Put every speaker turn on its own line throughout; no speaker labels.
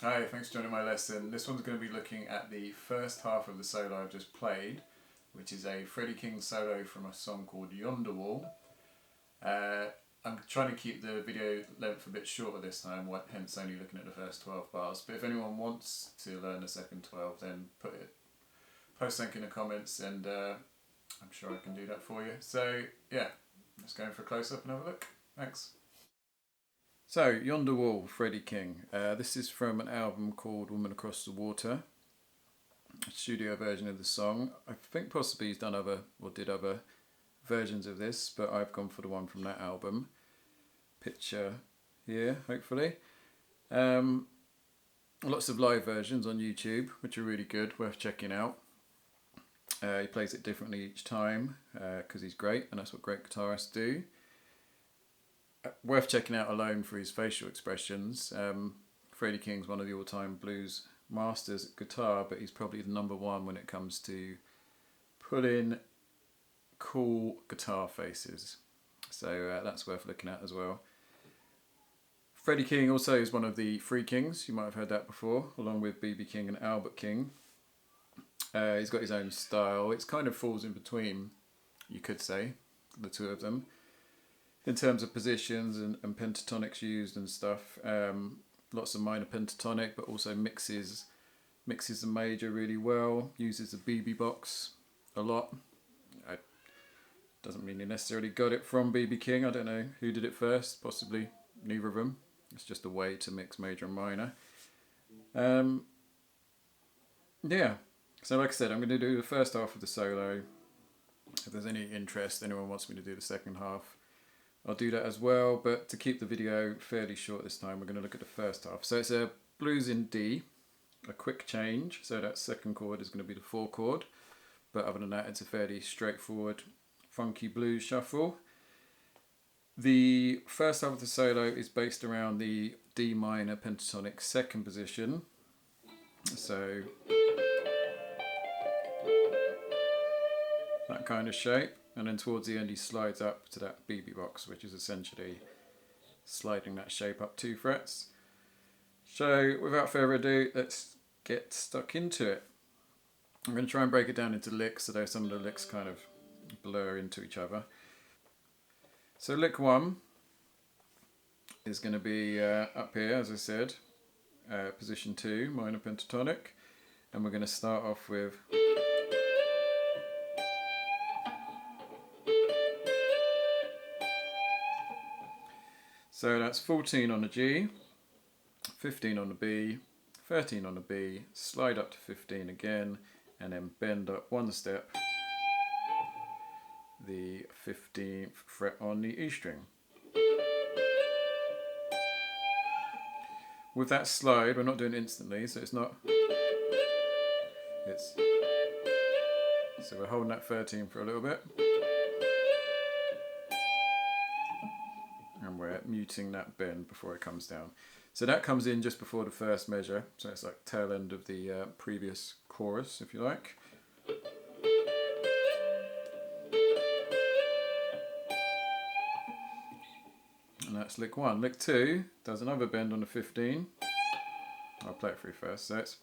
Hi, thanks for joining my lesson. This one's going to be looking at the first half of the solo I've just played, which is a Freddie King solo from a song called Yonder Wall. I'm trying to keep the video length a bit shorter this time, hence only looking at the first 12 bars. But if anyone wants to learn the second 12, then post something in the comments and I'm sure I can do that for you. So yeah, let's go in for a close-up and have a look. Thanks. So, Yonder Wall, Freddie King. This is from an album called Woman Across the Water, a studio version of the song. I think possibly he's done did other versions of this, but I've gone for the one from that album. Picture here, hopefully. Lots of live versions on YouTube, which are really good, worth checking out. He plays it differently each time, because he's great, and that's what great guitarists do. Worth checking out alone for his facial expressions. Freddie King's one of the all-time blues masters at guitar, but he's probably the number one when it comes to putting cool guitar faces. So that's worth looking at as well. Freddie King also is one of the Three Kings. You might have heard that before, along with B.B. King and Albert King. He's got his own style. It kind of falls in between, you could say, the two of them. In terms of positions and pentatonics used and stuff, lots of minor pentatonic, but also mixes the major really well. Uses the BB box a lot. Doesn't mean he necessarily got it from BB King. I don't know who did it first. Possibly neither of them. It's just a way to mix major and minor. Yeah. So like I said, I'm going to do the first half of the solo. If there's any interest, anyone wants me to do the second half, I'll do that as well, but to keep the video fairly short this time, we're going to look at the first half. So it's a blues in D, a quick change, so that second chord is going to be the 4 chord, but other than that it's a fairly straightforward funky blues shuffle. The first half of the solo is based around the D minor pentatonic second position, so that kind of shape. And then towards the end he slides up to that BB box, which is essentially sliding that shape up 2 frets. So without further ado, let's get stuck into it. I'm going to try and break it down into licks, although some of the licks kind of blur into each other. So lick 1 is going to be up here, as I said, position 2, minor pentatonic. And we're going to start off with... So that's 14 on the G, 15 on the B, 13 on the B, slide up to 15 again, and then bend up 1 step, the 15th fret on the E string. With that slide, we're not doing it instantly, so it's not... So we're holding that 13 for a little bit. And we're muting that bend before it comes down. So that comes in just before the first measure, so it's like tail end of the previous chorus, if you like. And that's lick 1. Lick 2 does another bend on the 15. I'll play it through first. So it's...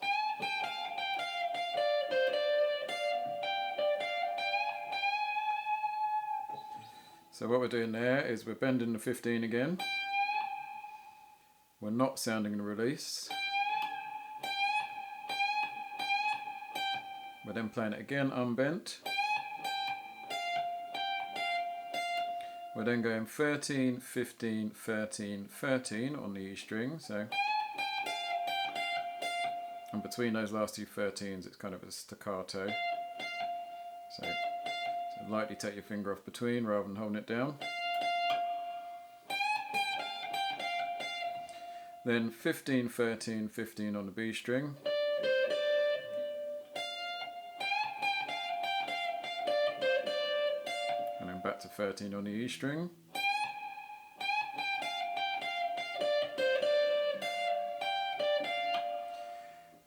So what we're doing there is we're bending the 15 again. We're not sounding the release. We're then playing it again unbent. We're then going 13, 15, 13, 13 on the E string. So, and between those last 2 13s, it's kind of a staccato. So lightly take your finger off between rather than holding it down. Then 15, 13, 15 on the B string. And then back to 13 on the E string.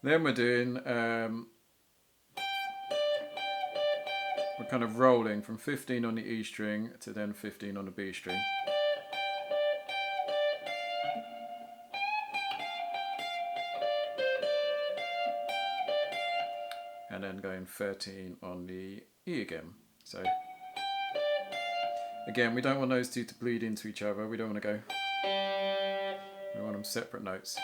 Then we're doing, we're kind of rolling from 15 on the E string to then 15 on the B string. and then going 13 on the E again. So again, we don't want those two to bleed into each other. We don't want to go, we want them separate notes.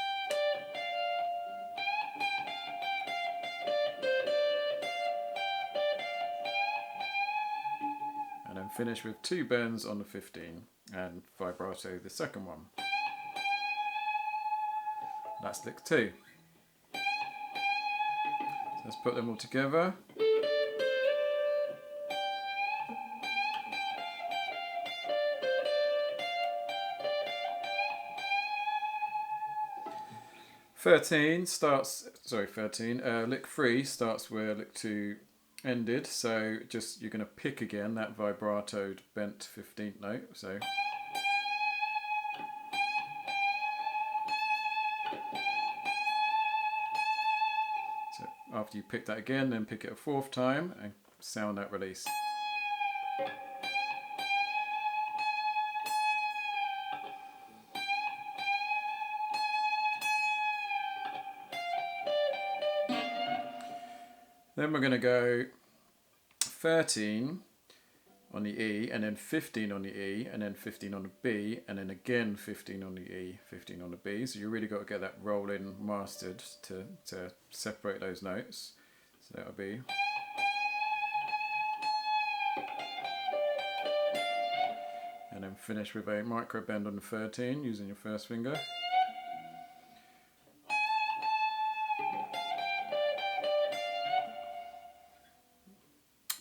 And then finish with 2 bends on the 15 and vibrato the second one. That's lick 2. So let's put them all together. Lick 3 starts where lick 2 ended, so just you're going to pick again that vibratoed bent 15th note. So after you pick that again, then pick it a 4th time and sound that release. Then we're going to go 13 on the E, and then 15 on the E, and then 15 on the B, and then again 15 on the E, 15 on the B. So you really got to get that rolling mastered to separate those notes. So that'll be. And then finish with a micro bend on the 13 using your first finger.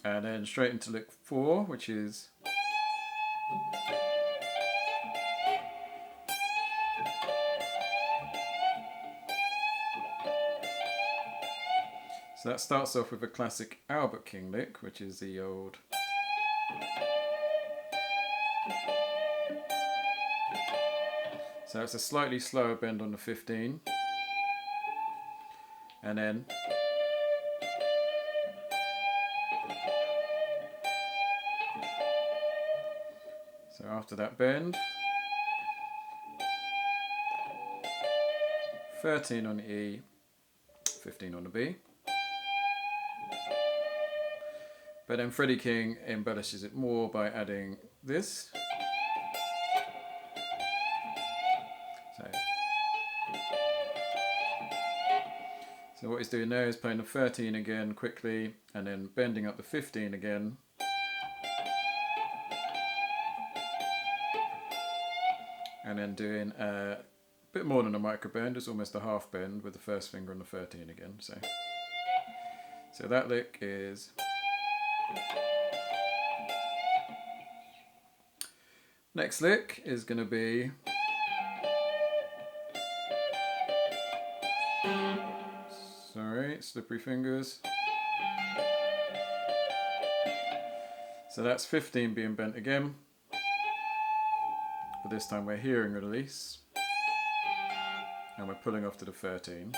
And then straight into lick 4, which is so that starts off with a classic Albert King lick, which is the old so it's a slightly slower bend on the 15, and then so after that bend, 13 on the E, 15 on the B. But then Freddie King embellishes it more by adding this. So what he's doing there is playing the 13 again quickly and then bending up the 15 again. And then doing a bit more than a micro bend, it's almost a half bend with the first finger on the 13 again. So that lick is next lick is going to be slippery fingers. So that's 15 being bent again. But this time we're hearing a release and we're pulling off to the 13,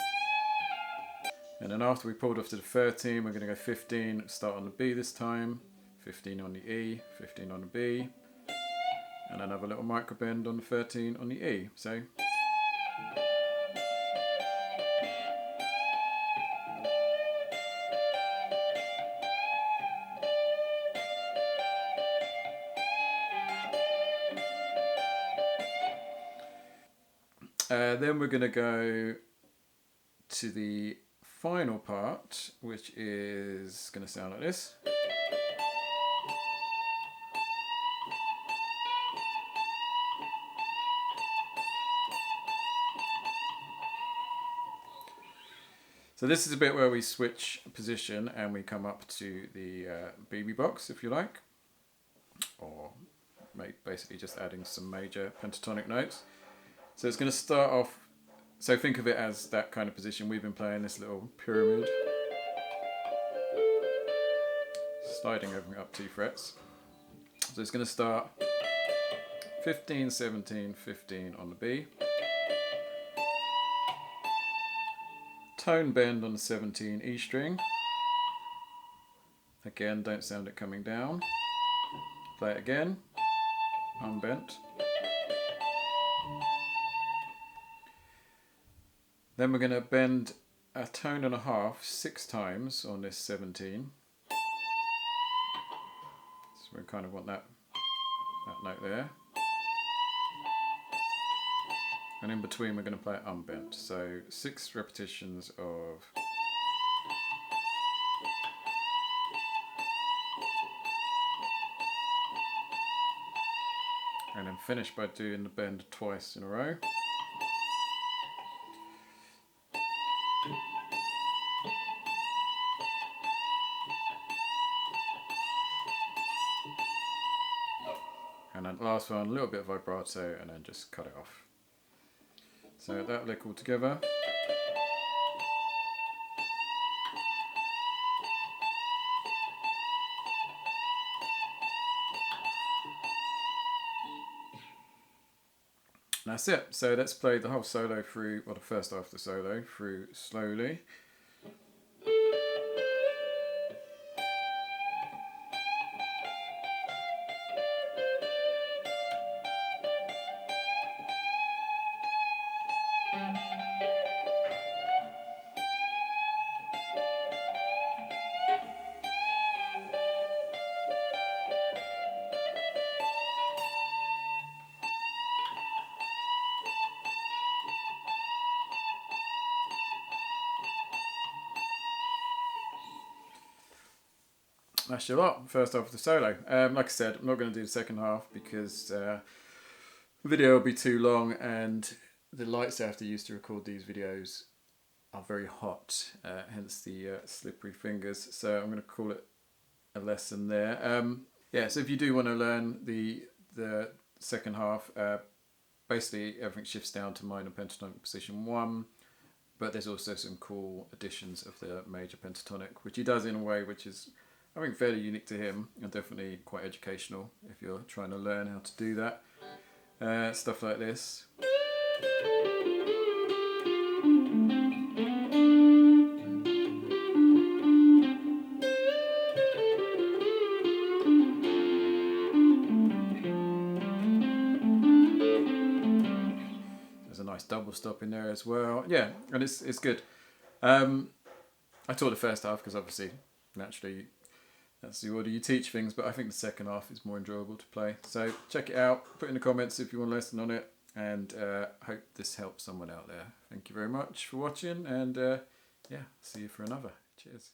and then after we pulled off to the 13 we're going to go 15, start on the B this time, 15 on the E, 15 on the B, and another little micro bend on the 13 on the E. So then we're going to go to the final part, which is going to sound like this. So this is a bit where we switch position and we come up to the BB box, if you like, or basically just adding some major pentatonic notes. So it's going to start off, so think of it as that kind of position. We've been playing this little pyramid, sliding everything up 2 frets. So it's going to start 15, 17, 15 on the B, tone bend on the 17 E string, again don't sound it coming down, play it again, unbent. Then we're going to bend a tone and a half 6 times on this 17. So we kind of want that note there. And in between we're going to play it unbent. So 6 repetitions of and then finish by doing the bend twice in a row. And then last one, a little bit of vibrato, and then just cut it off. So that lick all together. And that's it. So let's play the whole solo through, or the first half of the solo through slowly. That's your lot, first half of the solo. Like I said, I'm not going to do the second half because the video will be too long and the lights I have to use to record these videos are very hot, hence the slippery fingers. So I'm going to call it a lesson there. Yeah, so if you do want to learn the second half, basically everything shifts down to minor pentatonic position 1, but there's also some cool additions of the major pentatonic, which he does in a way which is, I think, fairly unique to him and definitely quite educational if you're trying to learn how to do that. Stuff like this. There's a nice double stop in there as well. Yeah, and it's good. I taught the first half because obviously, naturally, that's the order you teach things, but I think the second half is more enjoyable to play. So check it out, put in the comments if you want a lesson on it, and hope this helps someone out there. Thank you very much for watching, and yeah, see you for another. Cheers.